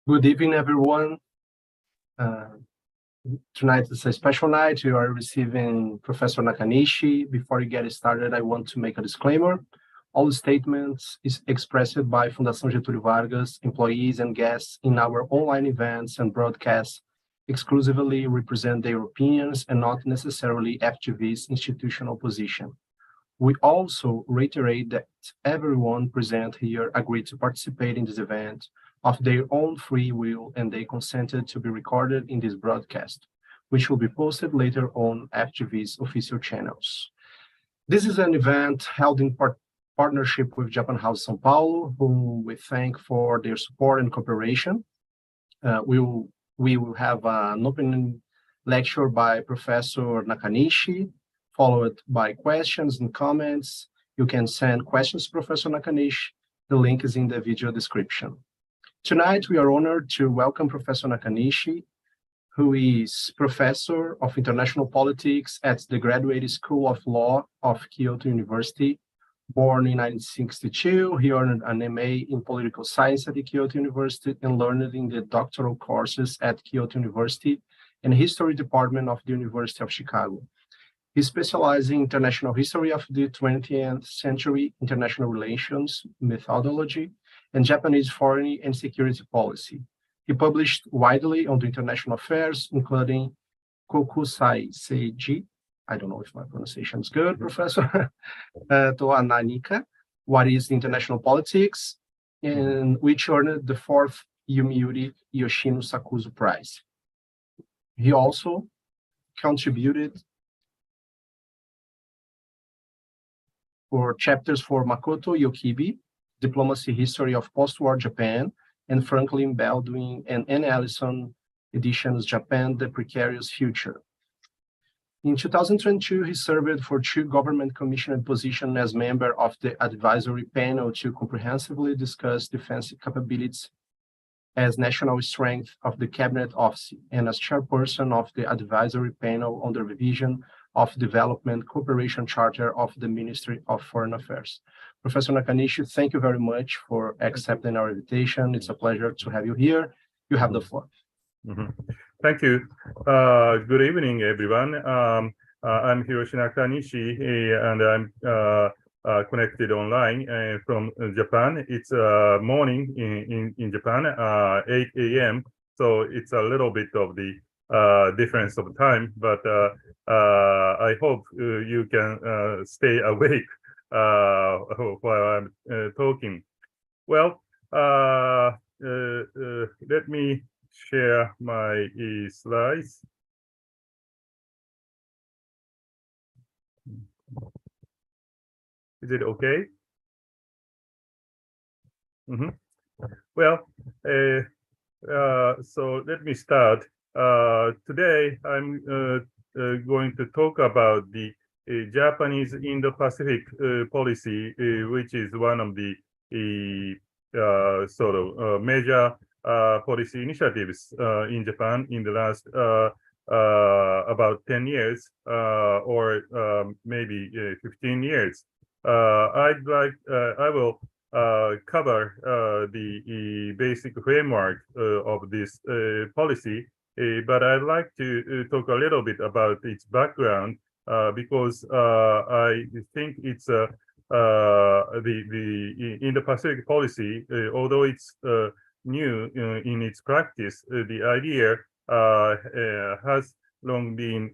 Good evening, everyone. Tonight is a special night. You are receiving Professor Nakanishi. Before you get started, I want to make a disclaimer. All statements is expressed by Fundação Getulio Vargas, employees and guests in our online events and broadcasts exclusively represent their opinions and not necessarily FGV's institutional position. We also reiterate that everyone present here agreed to participate in this event of their own free will, and they consented to be recorded in this broadcast, which will be posted later on FGV's official channels. This is an event held in partnership with Japan House São Paulo, whom we thank for their support and cooperation. We will have an opening lecture by Professor Nakanishi, followed by questions and comments. You can send questions to Professor Nakanishi. The link is in the video description. Tonight, we are honored to welcome Professor Nakanishi, who is Professor of International Politics at the Graduate School of Law of Kyoto University. Born in 1962, he earned an MA in Political Science at the Kyoto University and learned in the doctoral courses at Kyoto University and History Department of the University of Chicago. He specialized in international history of the 20th century, international relations, methodology, and Japanese foreign and security policy. He published widely on the international affairs, including Kokusai Seiji, I don't know if my pronunciation is good, Professor, Toananika, What is International Politics, and which earned the 4th Yomiuri Yoshino Sakuzu Prize. He also contributed for chapters for Makoto Yokibi, Diplomacy History of Post-War Japan, and Franklin Baldwin and Anne Allison editions Japan, The Precarious Future. In 2022, he served for 2 government commissioned positions as member of the advisory panel to comprehensively discuss defense capabilities as national strength of the Cabinet Office and as chairperson of the advisory panel on the revision of Development Cooperation Charter of the Ministry of Foreign Affairs. Professor Nakanishi, thank you very much for accepting our invitation. It's a pleasure to have you here. You have the floor. Thank you. Good evening, everyone. I'm Hiroshi Nakanishi, and I'm connected online from Japan. It's morning in Japan, 8 a.m., so it's a little bit of the difference of time, but I hope you can stay awake while I'm talking. Well, let me share my slides. Is it okay? Well, so let me start. Today, I'm going to talk about the Japanese Indo-Pacific policy, which is one of the sort of major policy initiatives in Japan in the last about 10 years or maybe 15 years. I will cover the basic framework of this policy, but I'd like to talk a little bit about its background because I think it's the Indo-Pacific policy, although it's new in its practice, the idea has long been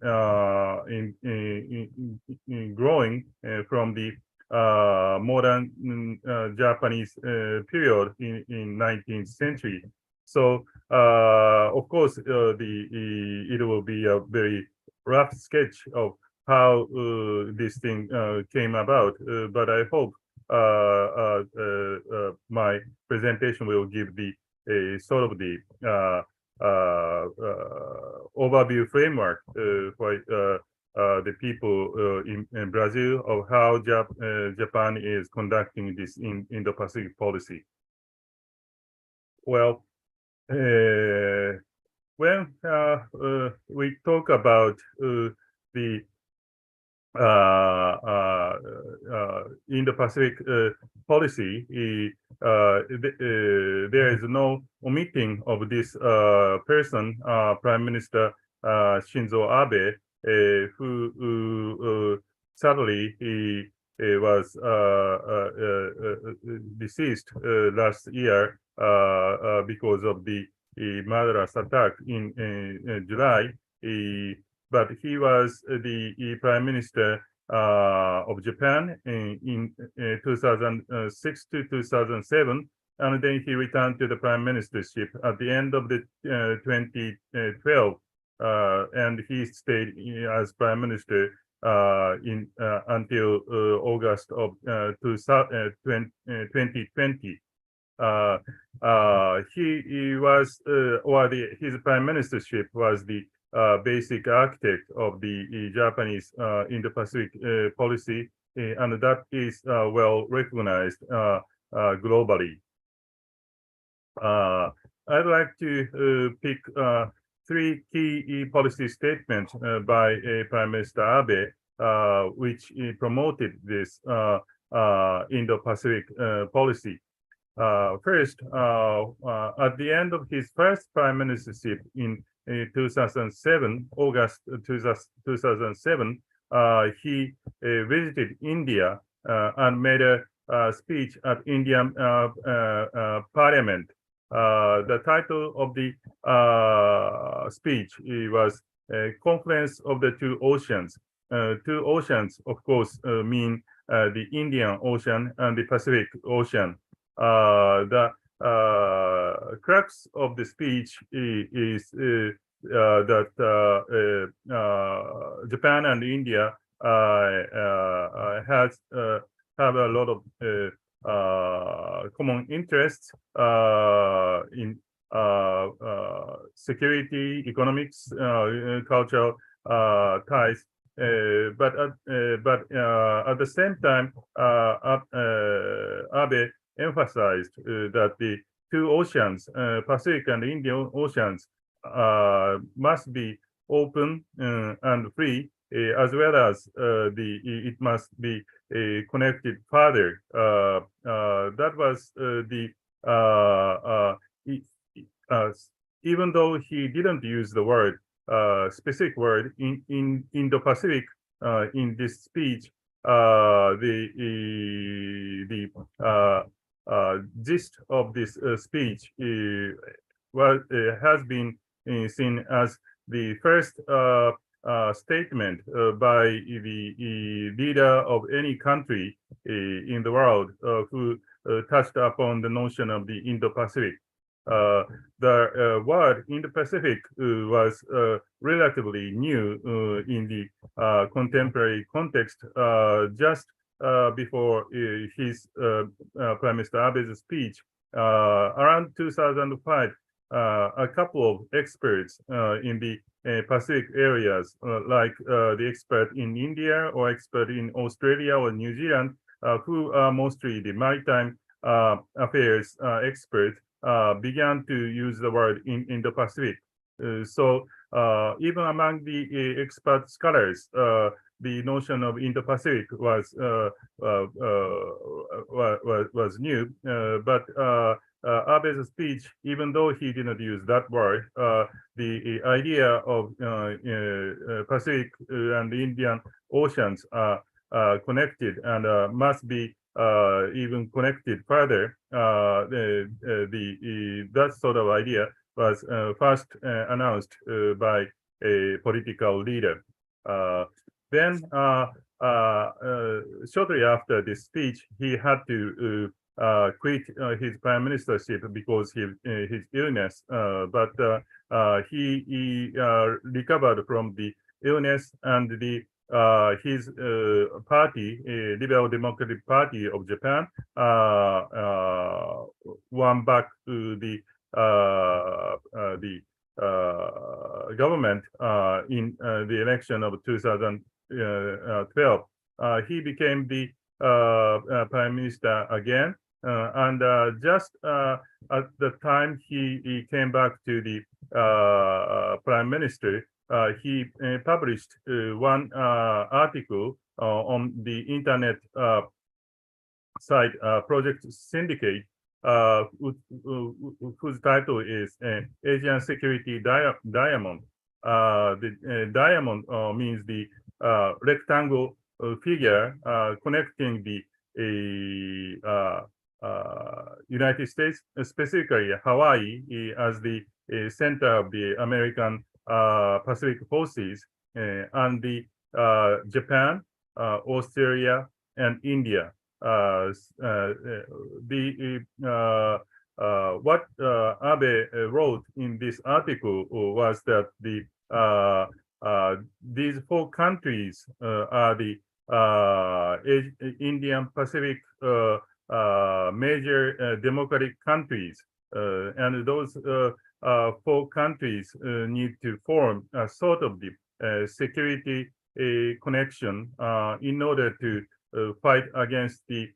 growing from the modern Japanese period in 19th century. So, of course, it will be a very rough sketch of how this thing came about, but I hope my presentation will give the sort of the overview framework for the people in Brazil of how Japan is conducting this Indo-Pacific policy. Well, when we talk about the Indo-Pacific policy, there is no omitting of this person, Prime Minister Shinzo Abe, who sadly he was deceased last year because of the murderous attack in July. But he was the Prime Minister of Japan in 2006 to 2007, and then he returned to the prime ministership at the end of the 2012, and he stayed as prime minister until August of 2020. He was, his prime ministership was the basic architect of the Japanese Indo-Pacific policy, and that is well recognized globally. I'd like to pick three key policy statements by Prime Minister Abe, which promoted this Indo-Pacific policy. First, at the end of his first prime ministership in 2007, August 2007, he visited India and made a speech at Indian Parliament. The title of the speech was Conference of the Two Oceans. Two oceans, of course, mean the Indian Ocean and the Pacific Ocean. The crux of the speech is that Japan and India have a lot of common interests in security, economics, cultural ties. But at the same time, Abe emphasized that the two oceans, Pacific and Indian Oceans, must be open and free, as well as it must be connected further. That was even though he didn't use the word specific word in Indo-Pacific in this speech, the gist of this speech has been seen as the first statement by the leader of any country in the world who touched upon the notion of the Indo-Pacific. The word Indo-Pacific was relatively new in the contemporary context. Just before his Prime Minister Abe's speech, around 2005, a couple of experts in the Pacific areas, like the expert in India or expert in Australia or New Zealand, who are mostly the maritime affairs experts, began to use the word in Indo-Pacific. So even among the expert scholars, the notion of Indo-Pacific was new, but Abe's speech, even though he did not use that word, the idea of Pacific and the Indian Oceans are connected and must be even connected further. That sort of idea was first announced by a political leader. Then, shortly after this speech, he had to quit his prime ministership because his illness. But he recovered from the illness, and his party, Liberal Democratic Party of Japan, won back the government in the election of 2012. He became the prime minister again, and just at the time he came back to the prime minister, he published one article on the internet site Project Syndicate, whose title is Asian Security Diamond. The diamond means the rectangle figure connecting the United States, specifically Hawaii, as the center of the American Pacific forces, and the Japan, Australia, and India. What Abe wrote in this article was that these four countries are the Indian Pacific major democratic countries, and those four countries need to form a sort of the security connection in order to fight against the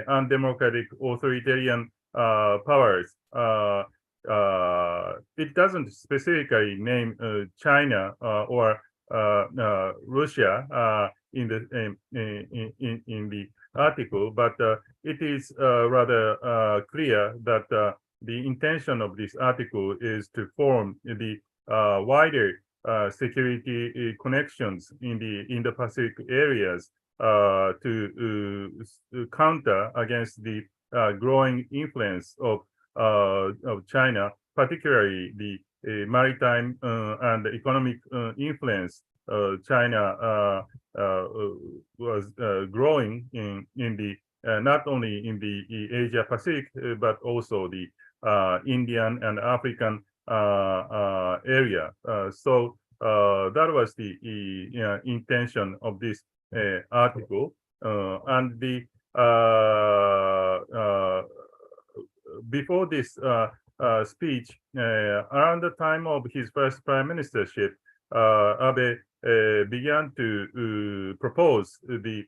undemocratic authoritarian powers. It doesn't specifically name China or Russia in the article, but it is rather clear that the intention of this article is to form the wider security connections in the Indo-Pacific areas to counter against the growing influence of China, particularly the maritime and economic influence. China was growing in the not only in the Asia Pacific but also the Indian and African area. So that was the intention of this article, and the before this speech, around the time of his first prime ministership, Abe began to propose the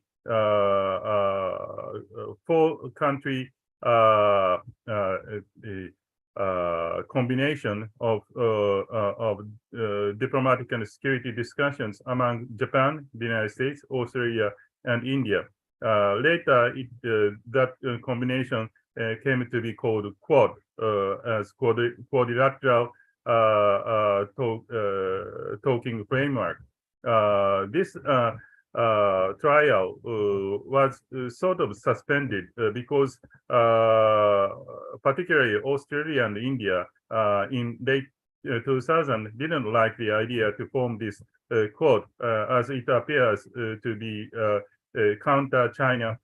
four-country combination of diplomatic and security discussions among Japan, the United States, Australia, and India. Later, that combination came to be called Quad, as quadrilateral talking framework. This trial was sort of suspended because particularly Australia and India in late 2000 didn't like the idea to form this Quad, as it appears to be counter-China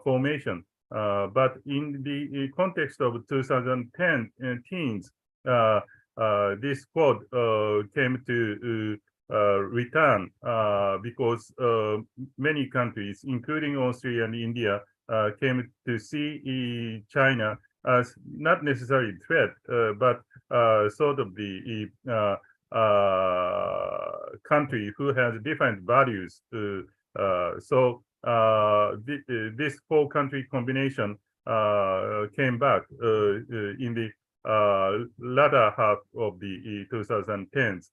formation. But in the context of 2010 teens, this Quad came to return because many countries, including Australia and India, came to see China as not necessarily a threat, but sort of the country who has different values. So this four-country combination came back in the latter half of the 2010s.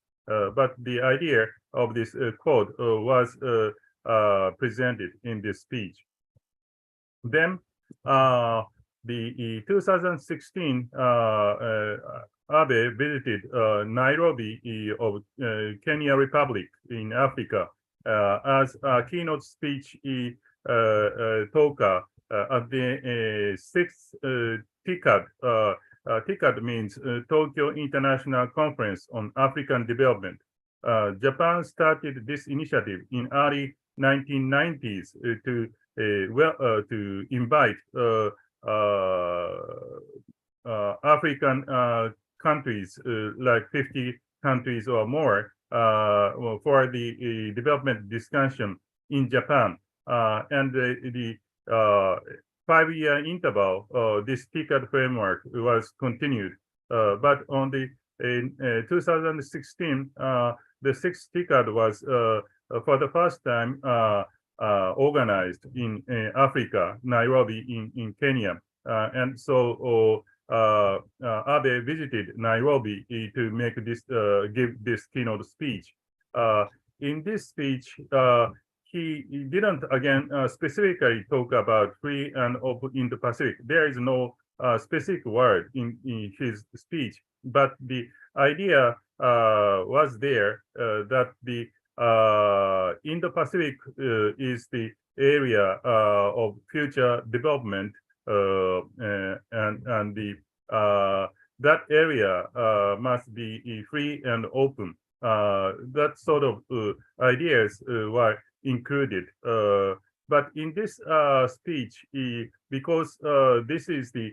But the idea of this code was presented in this speech. Then the 2016, Abe visited Nairobi of Kenya Republic in Africa as a keynote speech talker at the sixth TICAD. TICAD means Tokyo International Conference on African Development. Japan started this initiative in early 1990s to invite African countries, like 50 countries or more, for the development discussion in Japan. And the 5-year interval, this TICAD framework was continued. But on the 2016, the sixth TICAD was for the first time organized in Africa, Nairobi in Kenya. And so Abe visited Nairobi to make this, give this keynote speech. In this speech, he didn't again specifically talk about free and open Indo-Pacific. There is no specific word in his speech, but the idea was there that the Indo-Pacific is the area of future development, and the that area must be free and open. That sort of ideas were included. But in this speech, because this is the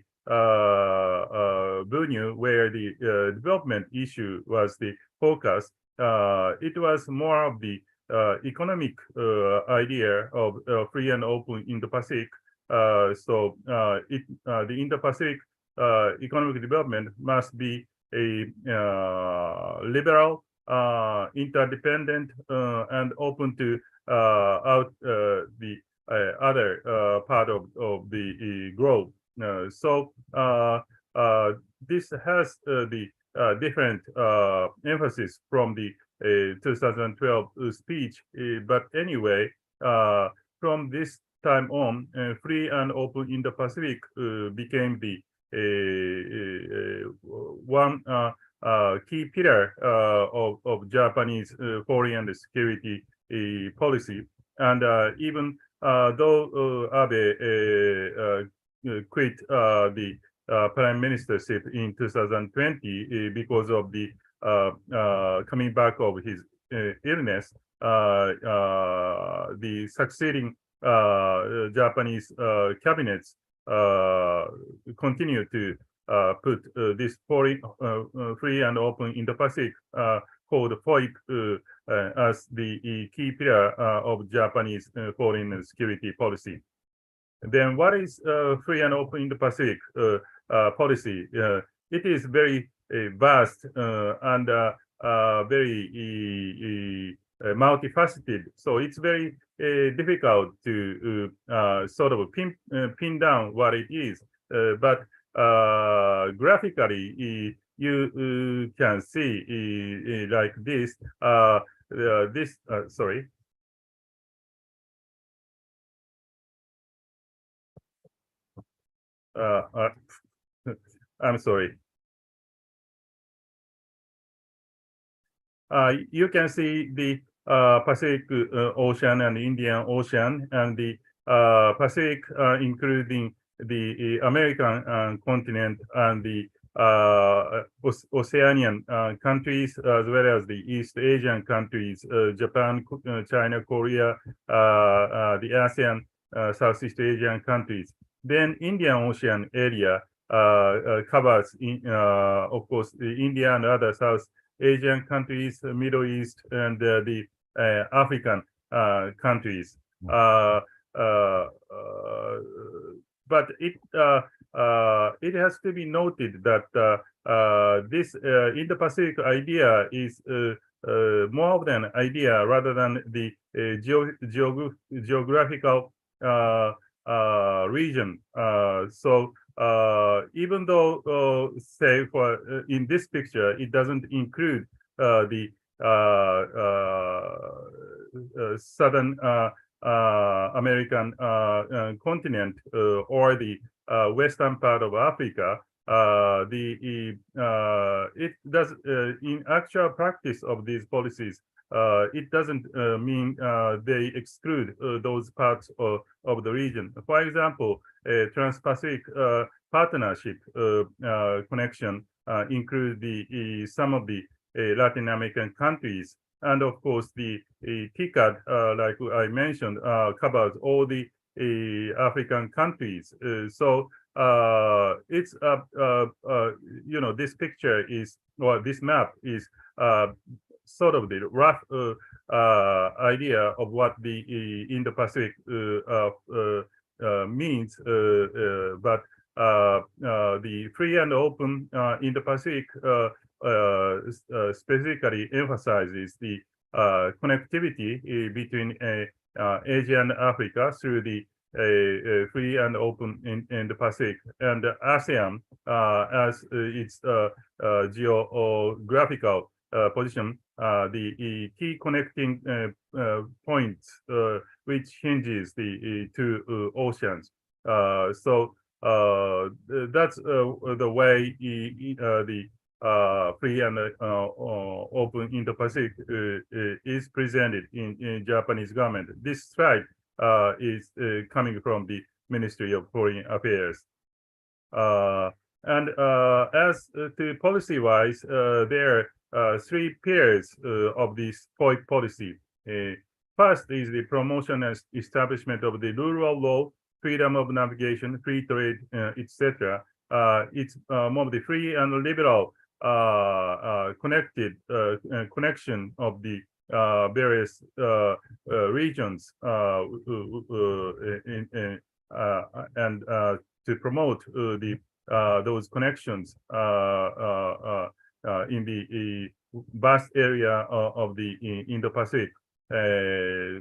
venue where the development issue was the focus, it was more of the economic idea of free and open Indo-Pacific. So the Indo-Pacific economic development must be a liberal, interdependent, and open to out the other part of the growth. So this has the different emphasis from the 2012 speech, but anyway, from this time on, free and open Indo-Pacific became the one key pillar of Japanese foreign and security policy. And even though Abe quit the prime ministership in 2020 because of the coming back of his illness, the succeeding Japanese cabinets continue to put this foreign, free and open Indo-Pacific called FOIP as the key pillar of Japanese foreign and security policy. Then what is free and open Indo-Pacific policy? It is very vast and very multifaceted. So it's very difficult to sort of pin down what it is. But graphically, you can see like this. Sorry. I'm sorry. You can see the Pacific Ocean and Indian Ocean, and the Pacific, including the American continent and the Oceanian countries, as well as the East Asian countries, Japan, China, Korea, the ASEAN, Southeast Asian countries. Then Indian Ocean area covers, of course, the India and other South Asian countries, Middle East, and the African countries. But it has to be noted that this Indo-Pacific idea is more of an idea rather than the geographical region. So even though, say, for in this picture, it doesn't include the Southern American continent or the western part of Africa, it does in actual practice of these policies, it doesn't mean they exclude those parts of the region. For example, a Trans-Pacific partnership connection includes some of the Latin American countries, and of course the TICAD, like I mentioned, covers all the African countries. So it's you know, this picture is, or this map is sort of the rough idea of what the Indo-Pacific means, but the free and open Indo-Pacific specifically emphasizes the connectivity between Asia and Africa through the free and open in the Pacific, and ASEAN as its geographical position, the key connecting points which hinges the two oceans. So that's the way the free and open Indo-Pacific is presented in Japanese government. This slide is coming from the Ministry of Foreign Affairs. And as to policy-wise, there are three pillars of this FOIP policy. First is the promotion and establishment of the rule of law, freedom of navigation, free trade, etc. It's more of the free and liberal connection of the various regions and to promote those connections in the vast area of the Indo-Pacific.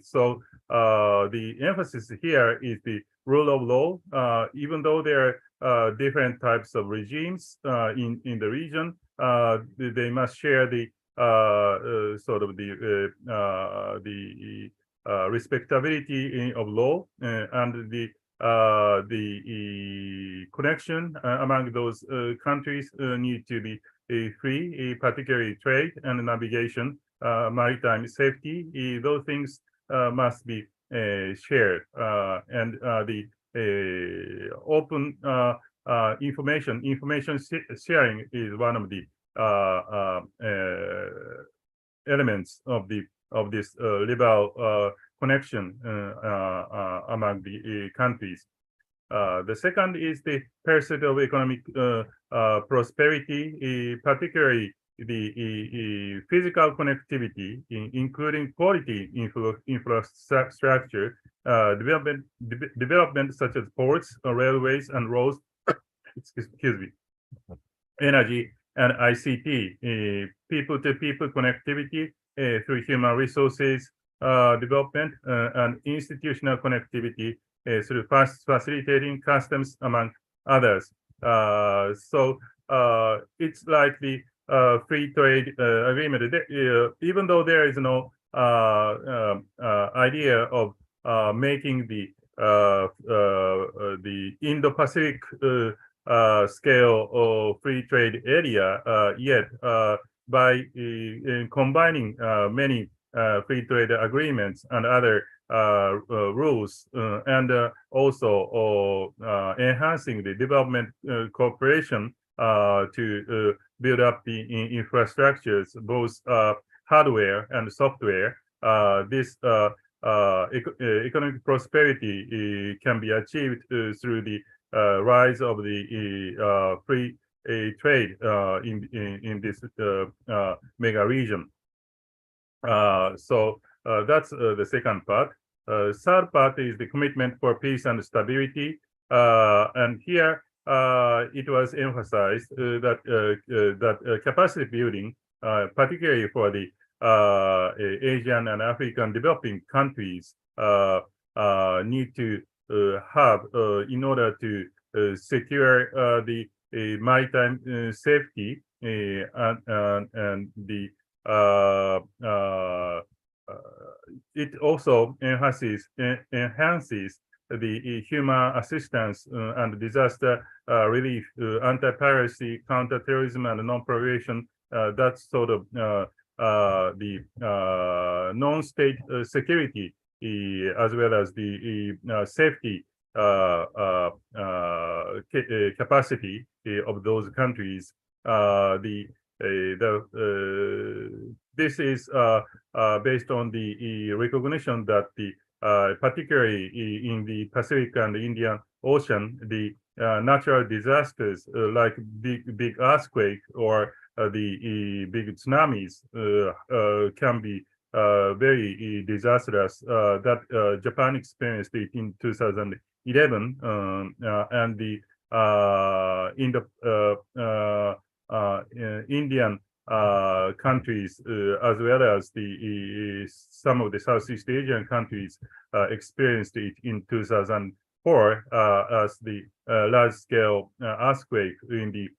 So the emphasis here is the rule of law. Even though there are different types of regimes in the region, they must share the sort of the respectability of law and the connection among those countries need to be free, particularly trade and navigation, maritime safety. Those things must be shared, and the open information sharing is one of the elements of this liberal connection among the countries. The second is the pursuit of economic prosperity, particularly the physical connectivity, including quality infrastructure, development such as ports, railways, and roads, excuse me, energy, and ICT, people-to-people connectivity through human resources development, and institutional connectivity through facilitating customs, among others. So it's like the free trade agreement. Even though there is no idea of making the Indo-Pacific scale of free trade area yet, by combining many free trade agreements and other rules, and also enhancing the development cooperation to build up the infrastructures, both hardware and software. This economic prosperity can be achieved through the rise of the free trade in this mega region. So that's the second part. Third part is the commitment for peace and stability. And here it was emphasized that capacity building, particularly for the Asian and African developing countries, need to have in order to secure the maritime safety and the it also enhances the human assistance and disaster relief, anti-piracy, counterterrorism, and non-proliferation. That's sort of the non-state security as well as the safety capacity of those countries. This is based on the recognition that the particularly in the Pacific and the Indian Ocean, the natural disasters like big earthquake or the big tsunamis can be very disastrous. That Japan experienced it in 2011, and the Indian countries, as well as the some of the Southeast Asian countries, experienced it in 2004 as the large-scale earthquake in the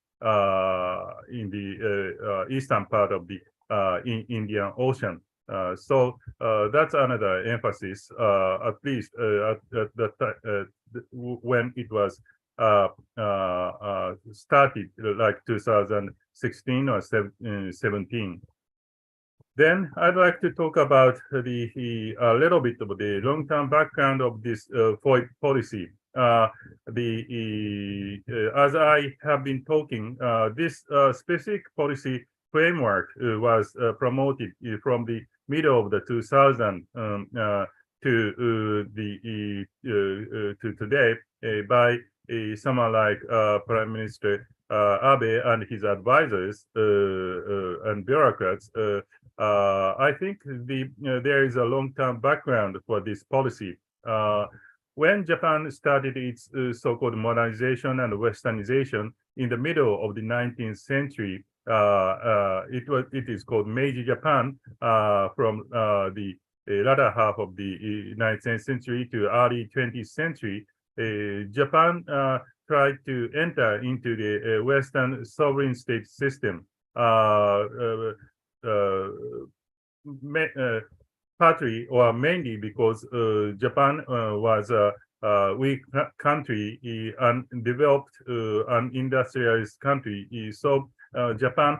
eastern part of the Indian Ocean. So that's another emphasis, at least at when it was started like 2016 or 17. Then I'd like to talk about a little bit of the long-term background of this policy. As I have been talking, this specific policy framework was promoted from the middle of the 2000 to today by someone like Prime Minister Abe and his advisors and bureaucrats. I think there is a long-term background for this policy. When Japan started its so-called modernization and westernization in the middle of the 19th century, it is called Meiji Japan from the latter half of the 19th century to early 20th century. Japan tried to enter into the Western sovereign state system. Partly or mainly because Japan was a weak country, undeveloped, unindustrialized country. So Japan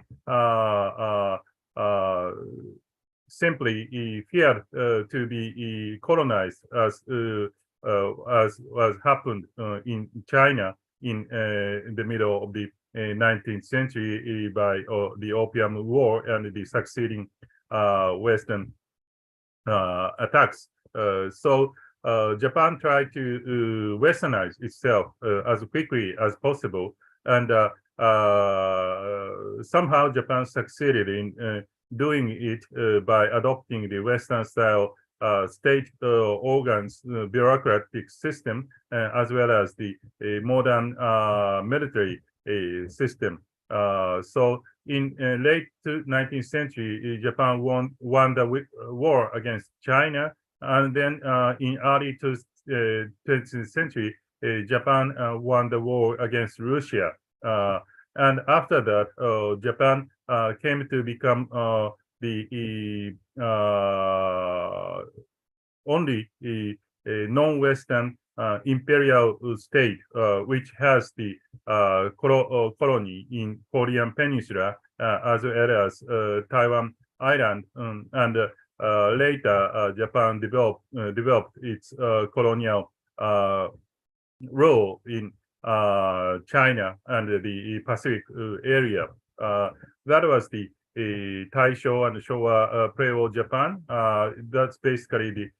simply feared to be colonized, as was happened in China in the middle of the 19th century by the Opium War and the succeeding Western attacks. So Japan tried to westernize itself as quickly as possible, and somehow Japan succeeded in doing it by adopting the Western-style state organs, bureaucratic system, as well as the modern military system. So in late 19th century, Japan won the war against China, and then in early 20th century, Japan won the war against Russia. And after that, Japan came to become the only non-Western imperial state, which has the colony in Korean Peninsula, as well as Taiwan Island, and later Japan developed its colonial role in China and the Pacific area. That was the Taisho and Showa pre-war Japan. That's basically the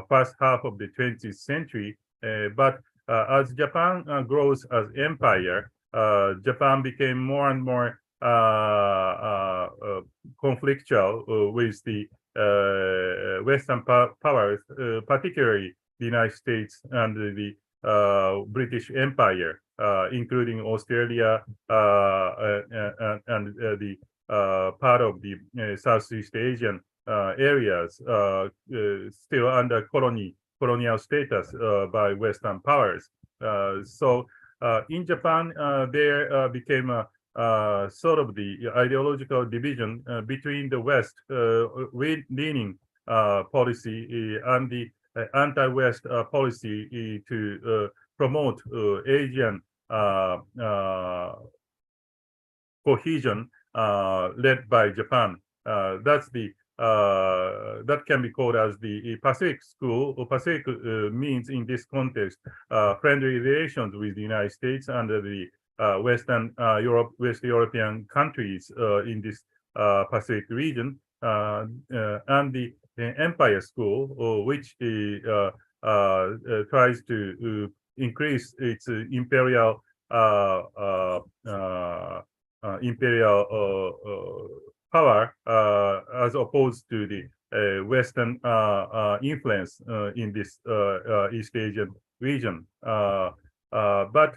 first half of the 20th century. But as Japan grows as empire, Japan became more and more conflictual with the Western powers, particularly the United States and the British Empire, including Australia and the part of the Southeast Asian areas still under colonial status by Western powers. So in Japan, there became a sort of the ideological division between the West leaning policy and the anti-West policy to promote Asian cohesion led by Japan. That's the that can be called as the Pacific School. Or Pacific means in this context friendly relations with the United States and the Western West European countries in this Pacific region, and the Empire School, which tries to increase its imperial power as opposed to the Western influence in this East Asian region. But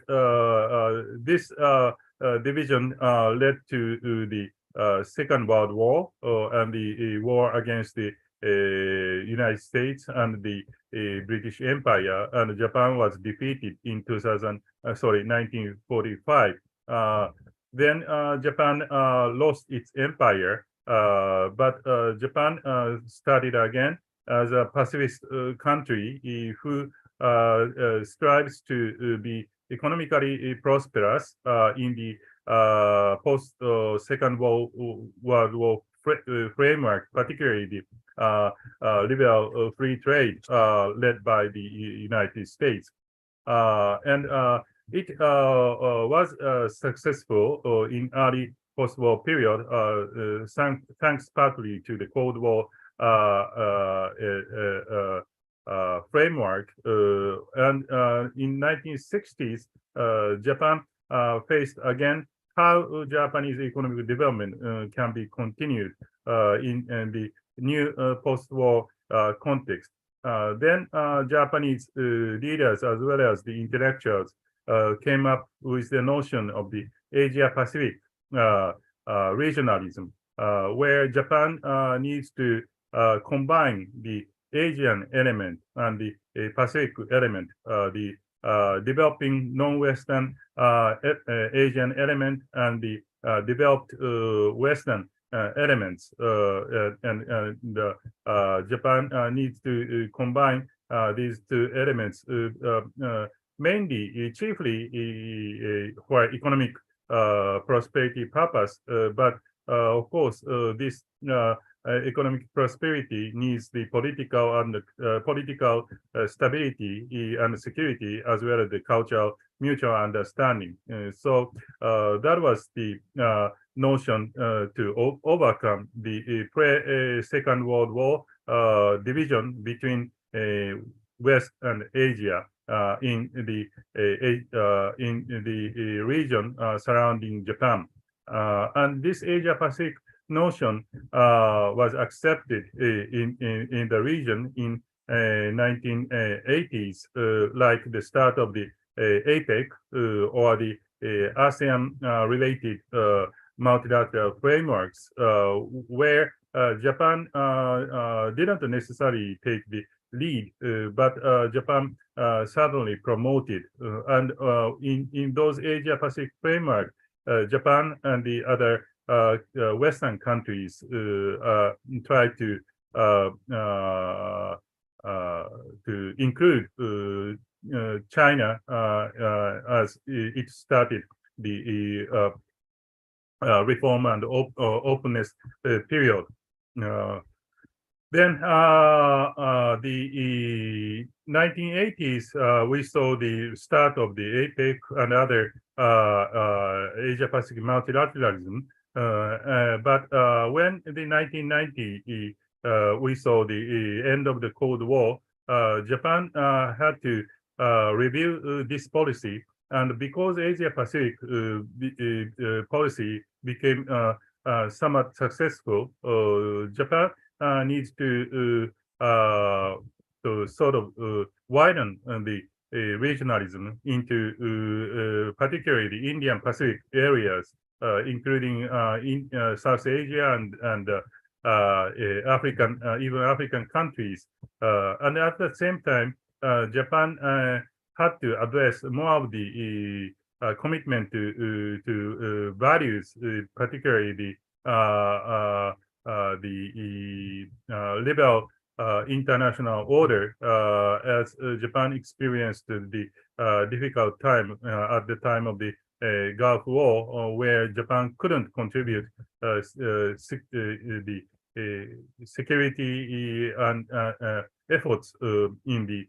this division led to the Second World War and the war against the United States and the British Empire, and Japan was defeated in 1945. Then Japan lost its empire, but Japan started again as a pacifist country who strives to be economically prosperous in the post Second World War framework, particularly the liberal free trade led by the United States. And it was successful in early post-war period, thanks partly to the Cold War framework. And in 1960s, Japan faced again how Japanese economic development can be continued in the new post-war context. Then Japanese leaders as well as the intellectuals came up with the notion of the Asia-Pacific regionalism, where Japan needs to combine the Asian element and the Pacific element, the developing non-Western Asian element and the developed Western elements, and Japan needs to combine these two elements mainly, chiefly for economic prosperity purpose, but of course this economic prosperity needs the political and political stability and security, as well as the cultural mutual understanding. So that was the notion to overcome the pre-Second World War division between West and Asia in the region surrounding Japan, and this Asia-Pacific notion was accepted in the region in 1980s, like the start of the APEC or the ASEAN-related multilateral frameworks, where Japan didn't necessarily take the lead, but Japan certainly promoted. And in those Asia-Pacific framework, Japan and the other Western countries try to include China as it started the reform and openness period. Then the 1980s, we saw the start of the APEC and other Asia-Pacific multilateralism. But when in the 1990s, we saw the end of the Cold War, Japan had to review this policy. And because Asia-Pacific policy became somewhat successful, Japan needs to sort of widen the regionalism into particularly the Indian Pacific areas, including in South Asia and African, even African countries. And at the same time, Japan had to address more of the commitment to values, particularly the liberal international order, as Japan experienced the difficult time at the time of the Gulf War, where Japan couldn't contribute the security and efforts in the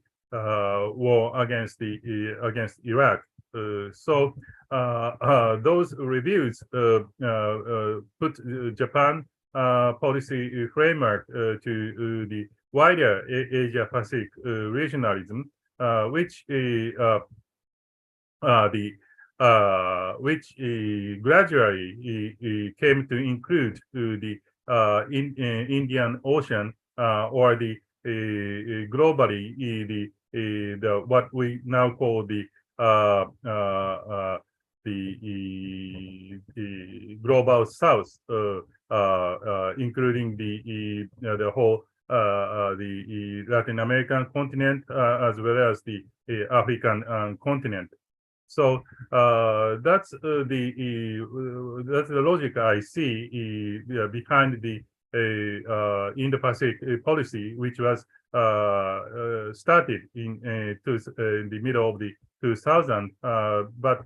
war against Iraq. So those reviews put Japan policy framework to the wider Asia-Pacific regionalism, which gradually came to include the Indian Ocean, or the globally the what we now call the global South, including the whole the Latin American continent, as well as the African continent. So that's the logic I see behind the Indo-Pacific policy, which was started in the middle of the 2000, but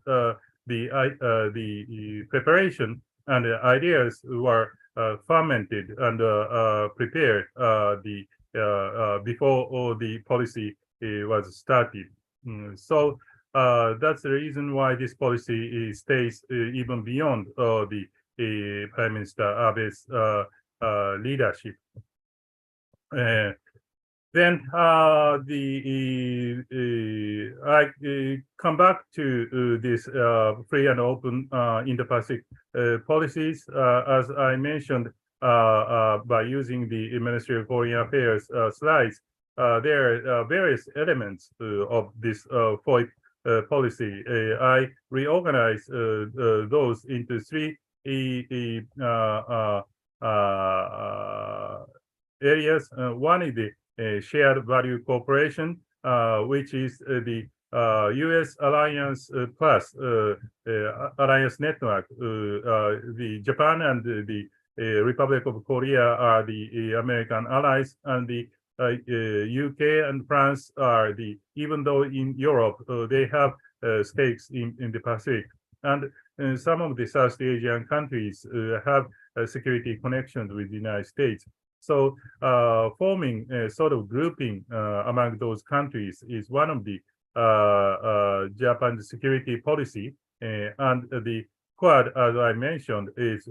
the preparation and the ideas were fermented and prepared before all the policy was started. So that's the reason why this policy stays even beyond the Prime Minister Abe's leadership. Then I come back to this free and open Indo-Pacific policies. As I mentioned, by using the Ministry of Foreign Affairs slides, there are various elements of this FOIP policy. I reorganize those into three areas. One is the shared value cooperation, which is the U.S. Alliance plus Alliance Network. The Japan and the Republic of Korea are the American allies, and the UK and France are even though in Europe they have stakes in the Pacific, and some of the South Asian countries have security connections with the United States. So forming a sort of grouping among those countries is one of the Japan's security policy, and the Quad, as I mentioned, is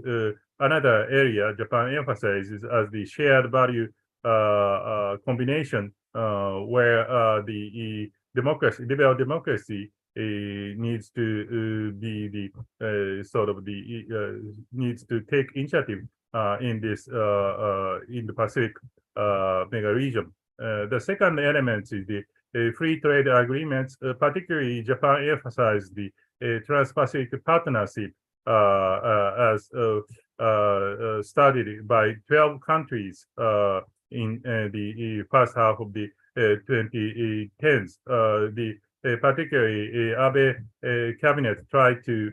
another area Japan emphasizes as the shared value combination, where the democracy, liberal democracy, needs to be the sort of the needs to take initiative in this in the Pacific mega region. The second element is the free trade agreements. Particularly, Japan emphasized the Trans-Pacific Partnership as started by 12 countries in the first half of the 2010s. Particularly, Abe cabinet tried to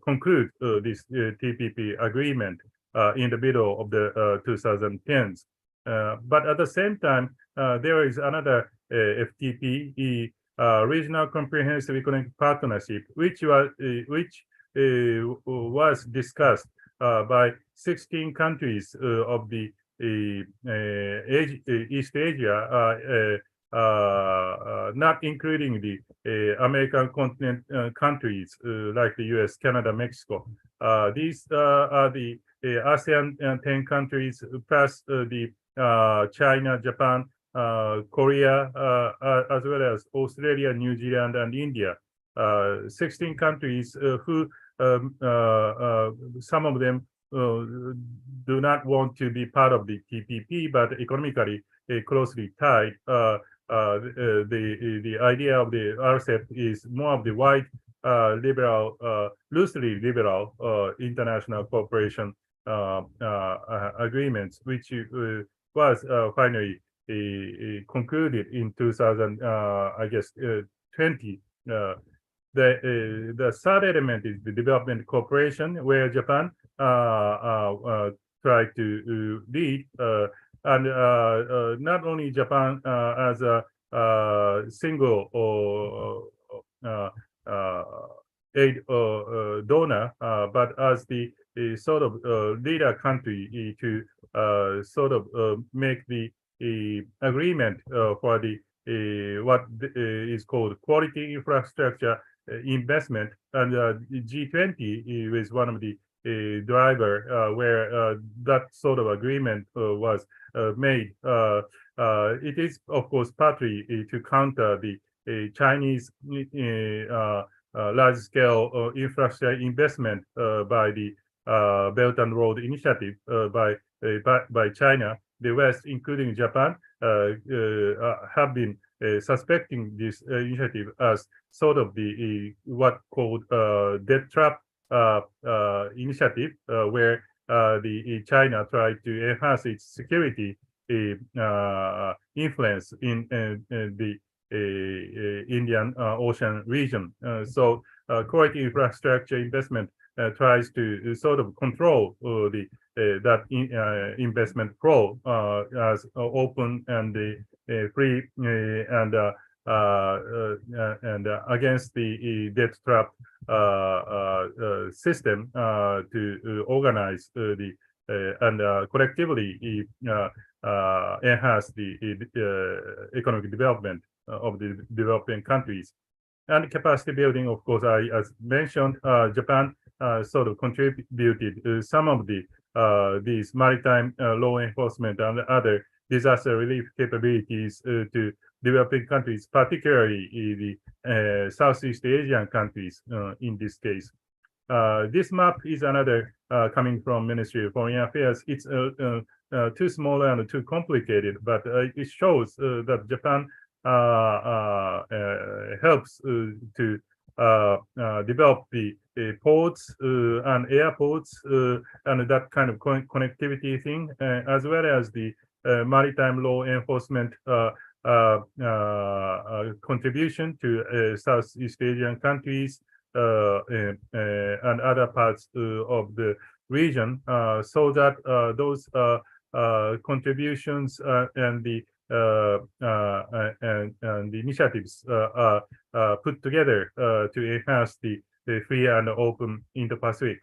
conclude this TPP agreement in the middle of the 2010s. But at the same time, there is another FTP, Regional Comprehensive Economic Partnership, which was discussed by 16 countries of the East Asia, not including the American continent countries like the US, Canada, Mexico. These are the ASEAN 10 countries plus the China, Japan, Korea, as well as Australia, New Zealand, and India. 16 countries who some of them do not want to be part of the TPP, but economically closely tied. The idea of the RCEP is more of the wide liberal, loosely liberal international cooperation agreements, which was finally concluded in 2000, I guess, 20. The third element is the development cooperation, where Japan tried to lead, and not only Japan as a single aid donor, but as the sort of leader country to sort of make the agreement for the what is called quality infrastructure investment, and G20 is one of the driver where that sort of agreement was made. It is, of course, partly to counter the Chinese large-scale infrastructure investment by the Belt and Road Initiative by China. The West, including Japan, have been suspecting this initiative as sort of the what called debt trap initiative, where the China tried to enhance its security influence in the Indian Ocean region. So quality infrastructure investment tries to sort of control that investment flow as open and free and against the debt trap system to organize and collectively enhance the economic development of the developing countries. And capacity building, of course, as mentioned, Japan sort of contributed some of these maritime law enforcement and other disaster relief capabilities to developing countries, particularly the Southeast Asian countries in this case. This map is another coming from Ministry of Foreign Affairs. It's too small and too complicated, but it shows that Japan helps to develop the ports and airports and that kind of connectivity thing, as well as the maritime law enforcement contribution to Southeast Asian countries and other parts of the region, so that those contributions and the initiatives put together to enhance the free and open Indo-Pacific.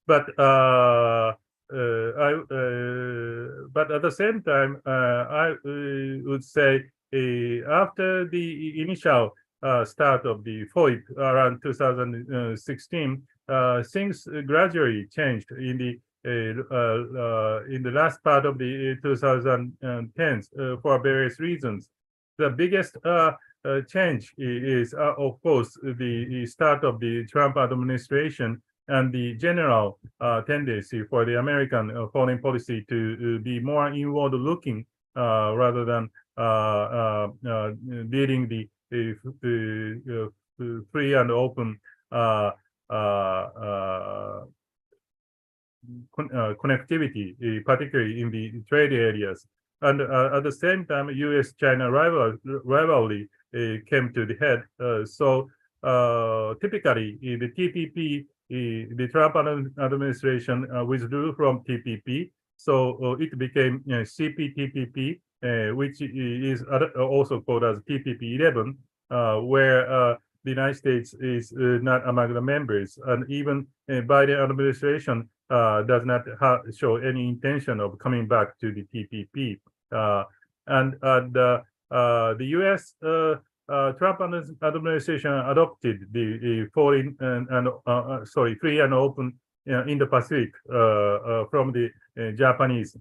But at the same time, I would say after the initial start of the FOIP around 2016, things gradually changed in the last part of the 2010s for various reasons. The biggest change is, of course, the start of the Trump administration and the general tendency for the American foreign policy to be more inward-looking rather than leading the free and open connectivity, particularly in the trade areas. And at the same time, U.S.-China rivalry came to the head. So typically, the TPP, the Trump administration withdrew from TPP. So it became CPTPP, which is also called as TPP-11, where the United States is not among the members. And even Biden administration does not show any intention of coming back to the TPP. And the U.S. Trump administration adopted the foreign free and open Indo-Pacific from the Japanese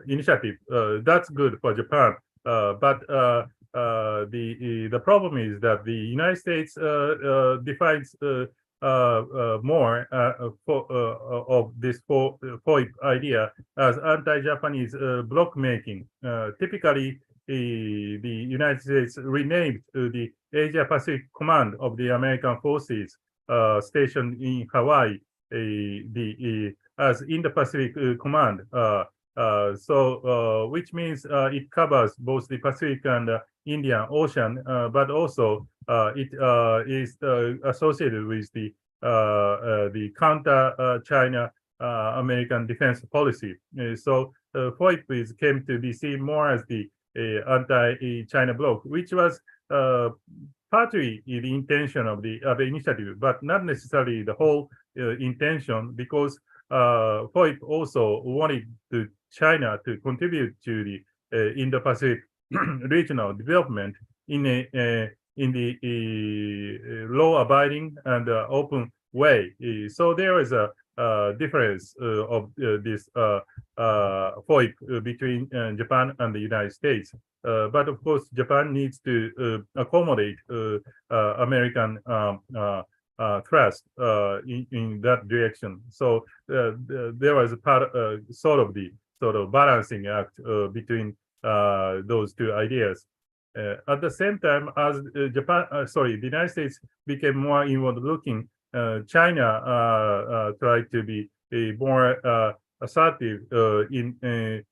initiative. That's good for Japan, but the problem is that the United States defines more of this FOIP idea as anti-Japanese bloc making. Typically, the United States renamed the Asia Pacific Command of the American forces stationed in Hawaii as Indo-Pacific Command. Which means it covers both the Pacific and Indian Ocean, but also it is associated with the counter-China American defense policy. So FOIP came to be seen more as the anti-China bloc, which was partly the intention of the initiative, but not necessarily the whole intention, because FOIP also wanted China to contribute to the Indo-Pacific regional development in the law-abiding and open way. So there is a difference of this FOIP between Japan and the United States. But of course, Japan needs to accommodate American thrust in that direction. So there was a part, sort of balancing act between those two ideas. At the same time, as the United States became more inward-looking, China tried to be more assertive in,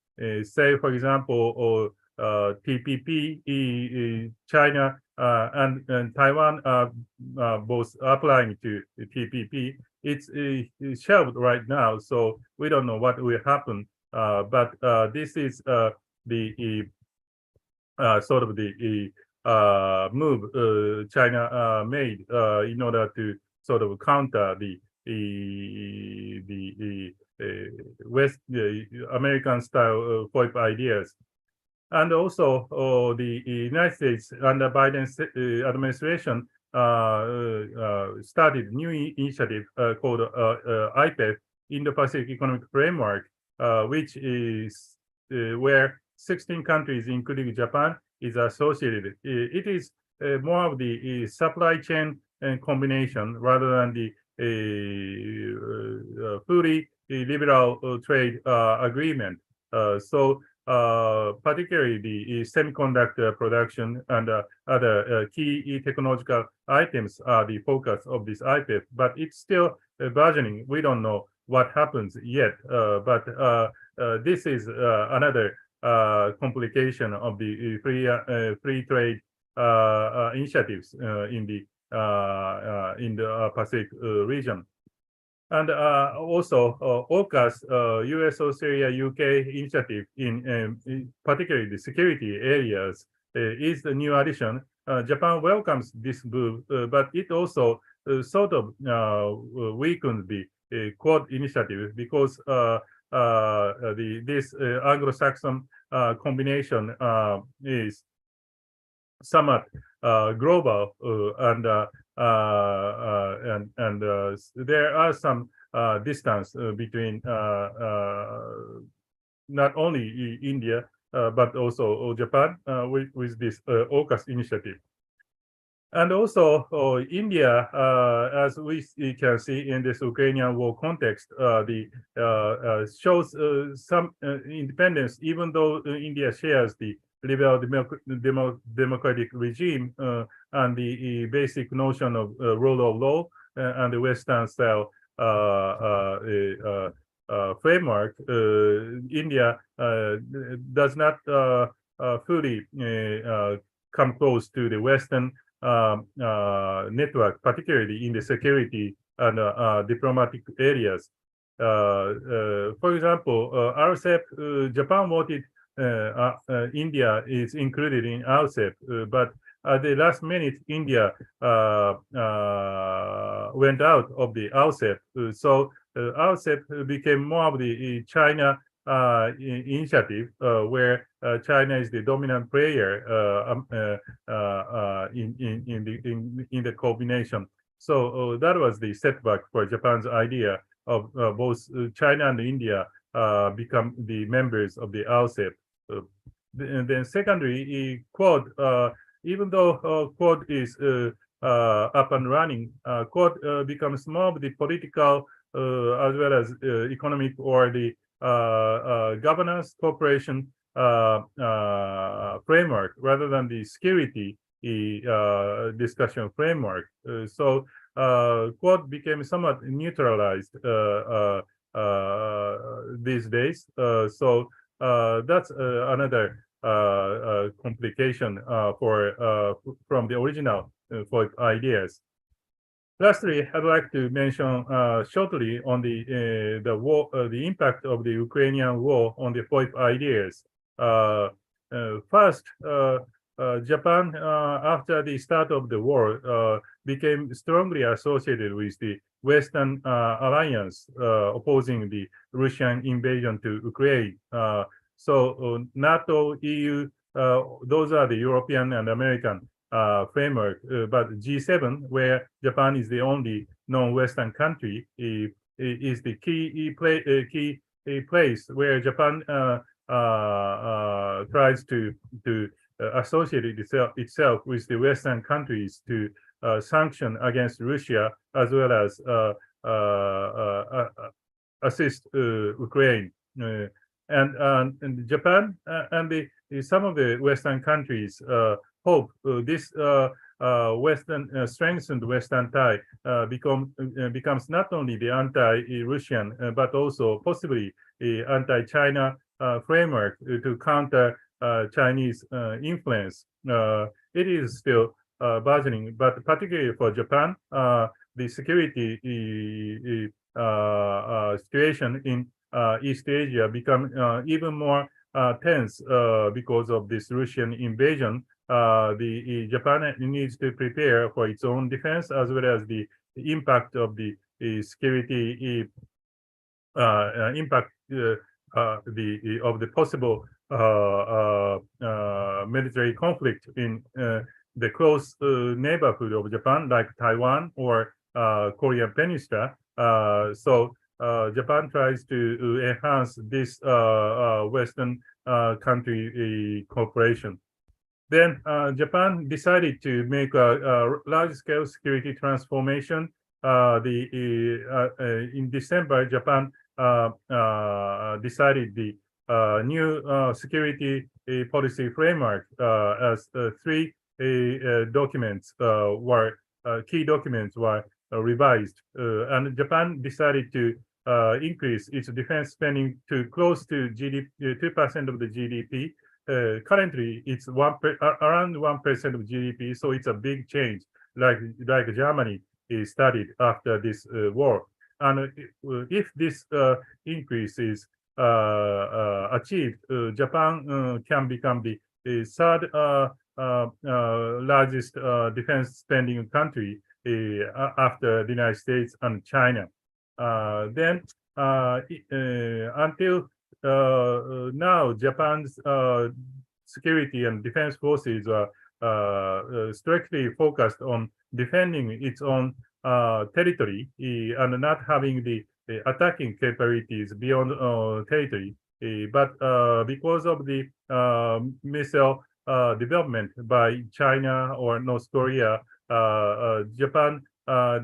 say, for example, TPP, China and Taiwan are both applying to the TPP. It's shelved right now, so we don't know what will happen. But this is the sort of the move China made in order to sort of counter the West American style FOIP ideas. And also the United States under Biden's administration started new initiative called IPEF, Indo-Pacific Economic Framework, which is where 16 countries, including Japan, is associated. It is more of the supply chain and combination rather than the fully liberal trade agreement. So particularly the semiconductor production and other key technological items are the focus of this IPEF, but it's still burgeoning. We don't know what happens yet, but this is another complication of the free trade initiatives in the Pacific region. And also AUKUS, US, Australia, UK initiative in particularly the security areas is the new addition. Japan welcomes this move, but it also sort of weakens the Quad initiative because this Anglo-Saxon combination is somewhat global and there are some distance between not only India but also Japan with this AUKUS initiative. And also India, as we can see in this Ukrainian war context, shows some independence, even though India shares the liberal democratic regime and the basic notion of rule of law and the Western style framework. India does not fully come close to the Western network, particularly in the security and diplomatic areas. For example, RCEP, Japan wanted India is included in RCEP, but at the last minute, India went out of the RCEP. So RCEP became more of the China initiative, where China is the dominant player in the combination. So that was the setback for Japan's idea of both China and India become the members of the RCEP. And then secondly, Quad, even though Quad is up and running, Quad becomes more of the political as well as economic or the governance cooperation framework rather than the security discussion framework. So Quad became somewhat neutralized these days. So that's another complication from the original FOIP ideas. Lastly, I'd like to mention shortly on the war, the impact of the Ukrainian war on the FOIP ideas. First, Japan, after the start of the war, became strongly associated with the Western alliance opposing the Russian invasion to Ukraine. So NATO, EU, those are the European and American framework, but G7, where Japan is the only non-Western country, is the key place where Japan tries to associate itself with the Western countries to sanction against Russia as well as assist Ukraine. And Japan and some of the Western countries hope this strengthened Western tie becomes not only the anti-Russian but also possibly the anti-China framework to counter Chinese influence. It is still burgeoning, but particularly for Japan, the security situation in East Asia become even more tense because of this Russian invasion. Japan needs to prepare for its own defense as well as the impact of the security impact of the possible military conflict in the close neighborhood of Japan, like Taiwan or Korean Peninsula. So Japan tries to enhance this Western country cooperation. Then Japan decided to make a large-scale security transformation. In December, Japan decided the new security policy framework as three documents key documents were revised, and Japan decided to increase its defense spending to close to GDP, 2% of the GDP. Currently, it's around 1% of GDP, so it's a big change, like Germany studied after this war. And if this increase is achieved, Japan can become the third largest defense spending country after the United States and China. Then until now, Japan's security and defense forces are strictly focused on defending its own territory and not having the attacking capabilities beyond territory. But because of the missile development by China or North Korea, Japan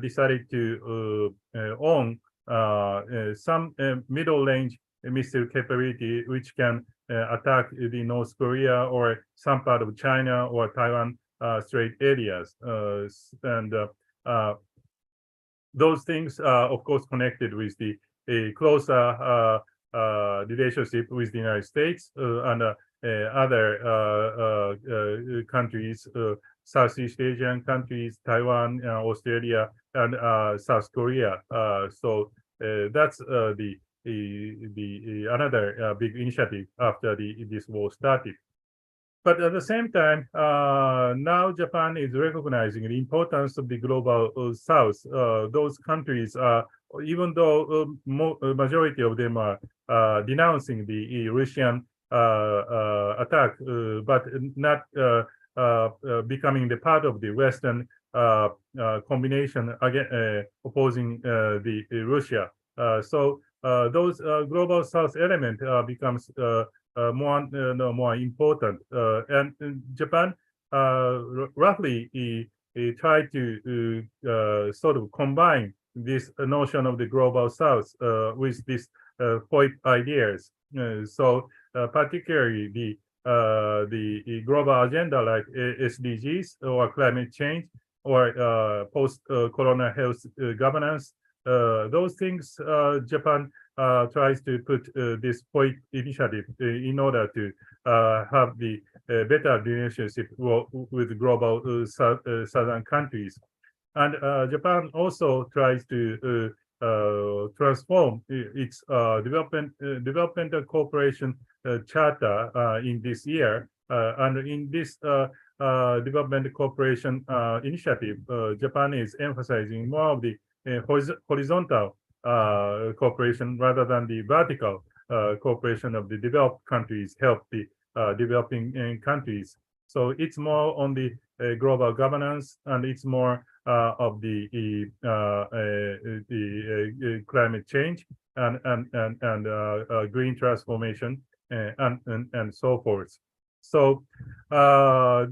decided to own some middle-range missile capability which can attack the North Korea or some part of China or Taiwan Strait areas. And those things are, of course, connected with the closer relationship with the United States and other countries, Southeast Asian countries, Taiwan, Australia, and South Korea. So that's the another big initiative after this war started. But at the same time, now Japan is recognizing the importance of the global South. Those countries are, even though majority of them are denouncing the Russian attack, but not becoming the part of the Western combination again, opposing the Russia. So those global South element becomes more important, and Japan roughly tried to sort of combine this notion of the global South with this FOIP ideas. So particularly the global agenda like SDGs or climate change or post-corona health governance, those things Japan tries to put this FOIP initiative in order to have the better relationship with global southern countries. And Japan also tries to transform its developmental cooperation charter in this year. And in this development cooperation initiative, Japan is emphasizing more of the horizontal cooperation rather than the vertical cooperation of the developed countries help the developing countries. So it's more on the global governance, and it's more of the climate change and green transformation and so forth. So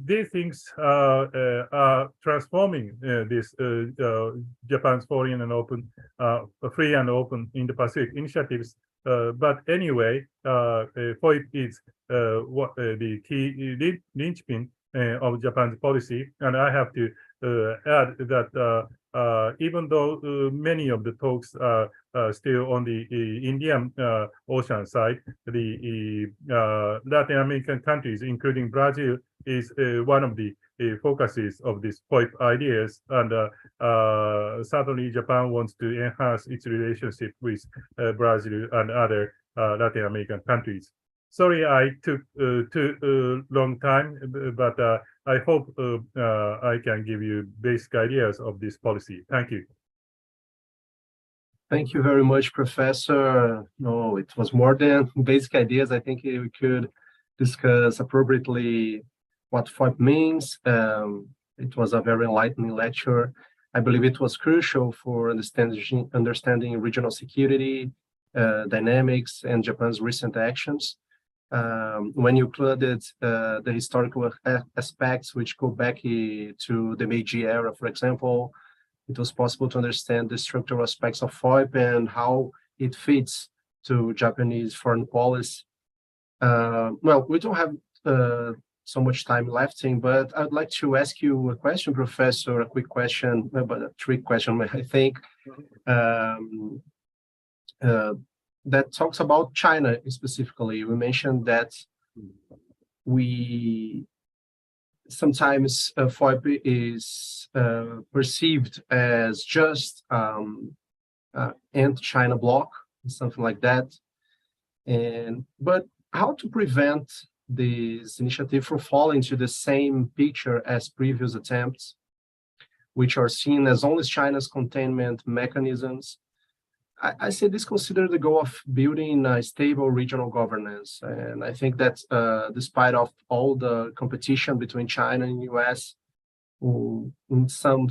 these things are transforming this Japan's foreign and open, free and open Indo-Pacific initiatives. But anyway, FOIP is what the key linchpin of Japan's policy, and I have to add that even though many of the talks are still on the Indian Ocean side, the Latin American countries, including Brazil, is one of the focuses of these POIP ideas, and certainly Japan wants to enhance its relationship with Brazil and other Latin American countries. Sorry, I took too long time, but I hope I can give you basic ideas of this policy. Thank you. Thank you very much, Professor. No, it was more than basic ideas. I think we could discuss appropriately what FOIP means. It was a very enlightening lecture. I believe it was crucial for understanding regional security, dynamics, and Japan's recent actions. When you included the historical aspects which go back to the Meiji era, for example, it was possible to understand the structural aspects of FOIP and how it fits to Japanese foreign policy. Well, we don't have so much time left, but I'd like to ask you a question, Professor, a quick question, but a trick question, I think, that talks about China specifically. We mentioned that we sometimes FOIP is perceived as just anti-China bloc, something like that. But how to prevent this initiative from falling into the same picture as previous attempts, which are seen as only China's containment mechanisms? I say this consider the goal of building a stable regional governance. And I think that despite of all the competition between China and US, in some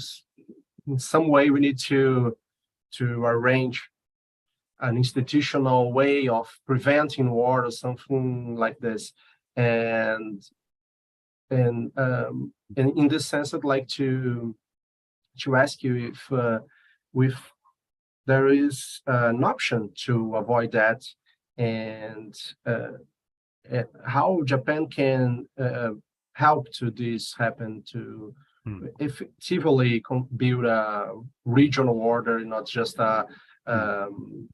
way we need to arrange an institutional way of preventing war or something like this. And in this sense, I'd like to ask you if there is an option to avoid that, and how Japan can help to this happen, to effectively build a regional order, not just a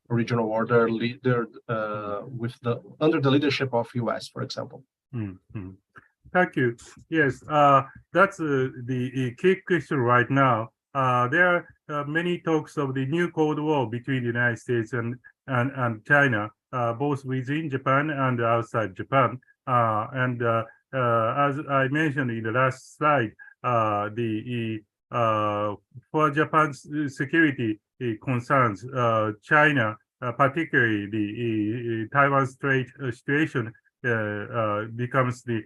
regional order leader under the leadership of US, for example. Thank you. Yes, that's the key question right now. There are many talks of the new Cold War between the United States and China, both within Japan and outside Japan. As I mentioned in the last slide, for Japan's security concerns, China, particularly the Taiwan Strait situation, becomes the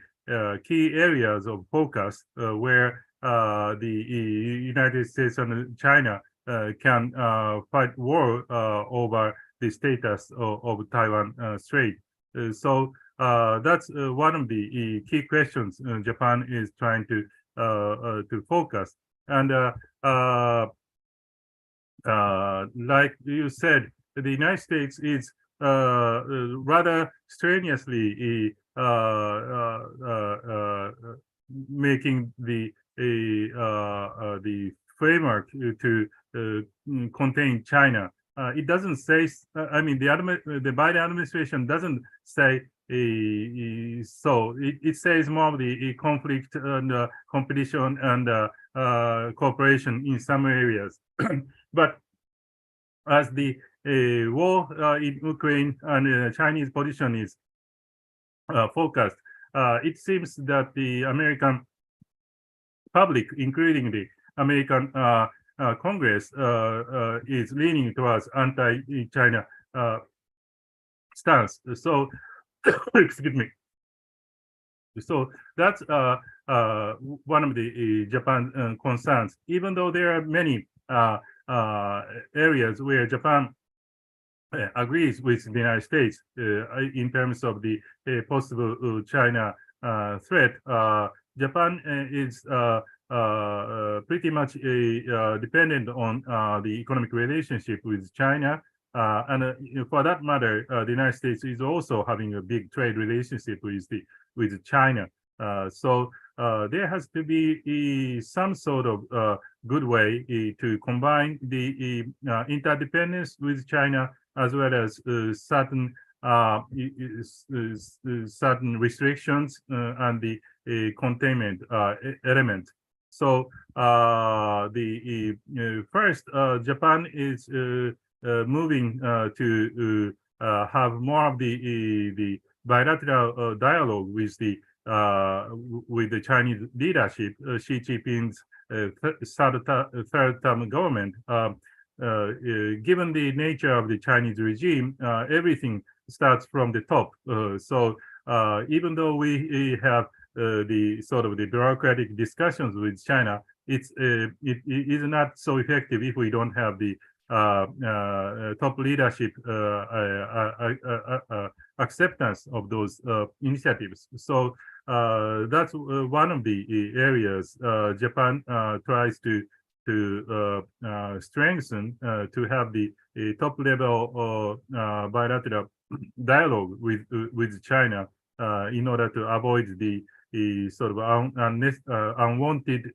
key areas of focus where the United States and China can fight war over the status of Taiwan Strait. So that's one of the key questions Japan is trying to focus. And like you said, the United States is rather strenuously making the framework to contain China. It doesn't say. I mean, the Biden administration doesn't say so. It says more of the conflict and competition and cooperation in some areas. But as the war in Ukraine and Chinese position is focused, it seems that the American public, including the American Congress, is leaning towards anti-China stance. So, excuse me. So that's one of the Japan concerns. Even though there are many areas where Japan agrees with the United States in terms of the possible China threat, Japan is pretty much dependent on the economic relationship with China. And for that matter, the United States is also having a big trade relationship with China. So there has to be some sort of good way to combine the interdependence with China, as well as certain certain restrictions and the containment element. So the first, Japan is moving to have more of the bilateral dialogue with the Chinese leadership. Xi Jinping's third-term government. Given the nature of the Chinese regime, everything starts from the top. So even though we have the sort of the bureaucratic discussions with China, it is not so effective if we don't have the top leadership acceptance of those initiatives. So that's one of the areas Japan tries to strengthen, to have the top level bilateral dialogue with China in order to avoid the sort of unwanted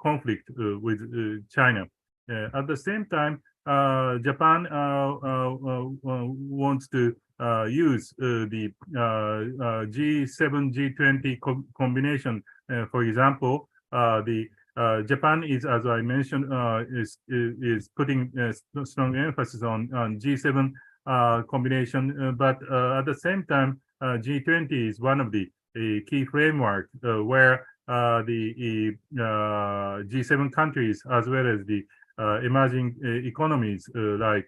conflict with China. At the same time, Japan wants to use the G7, G20 combination. For example, Japan is, as I mentioned, is putting strong emphasis on G7 combination, but at the same time, G20 is one of the key framework where the G7 countries, as well as the emerging economies like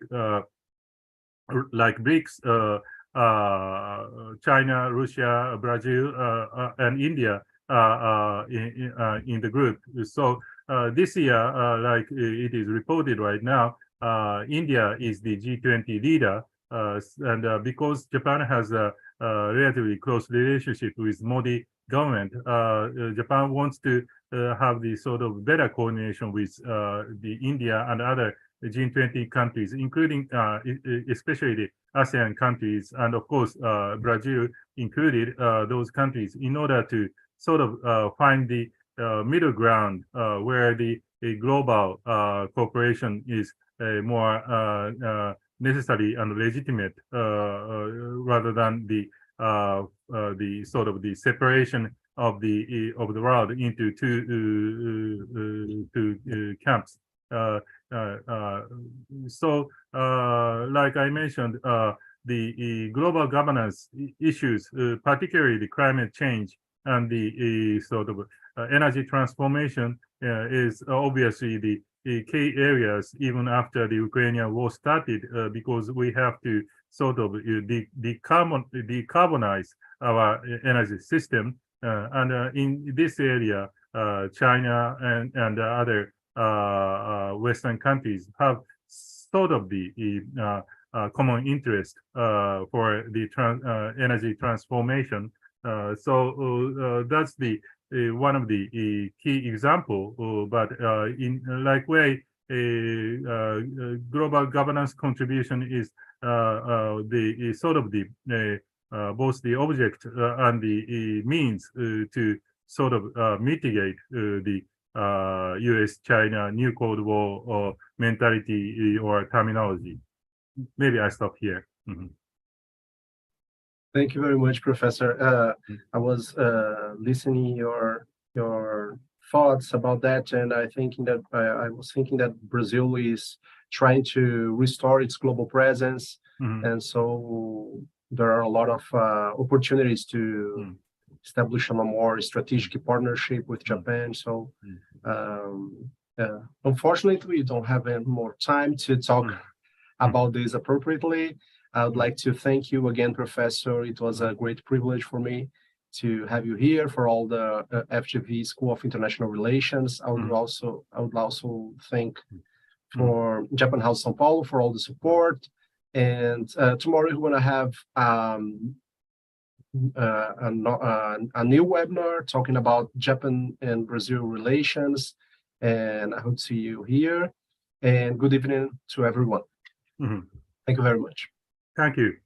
Brites, China, Russia, Brazil, and India in the group. So this year, like it is reported right now, India is the G20 leader, and because Japan has a relatively close relationship with Modi government, Japan wants to have the sort of better coordination with the India and other G20 countries, including especially the ASEAN countries, and of course Brazil included, those countries, in order to sort of find the middle ground where the global cooperation is more necessary and legitimate, rather than the sort of the separation of the world into two camps. So, like I mentioned, the global governance issues, particularly the climate change and the sort of energy transformation, is obviously the key areas even after the Ukrainian war started, because we have to sort of decarbonize our energy system, and in this area, China and other Western countries have sort of the common interest for the energy transformation. So that's the one of the key example, but in like way, global governance contribution is the sort of the both the object and the means to sort of mitigate the U.S.-China new Cold War mentality or terminology. Maybe I stop here. Mm-hmm. Thank you very much, Professor. I was listening your thoughts about that, and I was thinking that Brazil is trying to restore its global presence, and so there are a lot of opportunities to establish a more strategic partnership with Japan. So, unfortunately, we don't have any more time to talk about this appropriately. I would like to thank you again, Professor. It was a great privilege for me to have you here, for all the FGV School of International Relations. I would also thank for Japan House São Paulo for all the support. And tomorrow we're going to have a new webinar talking about Japan and Brazil relations. And I hope to see you here. And good evening to everyone. Thank you very much. Thank you.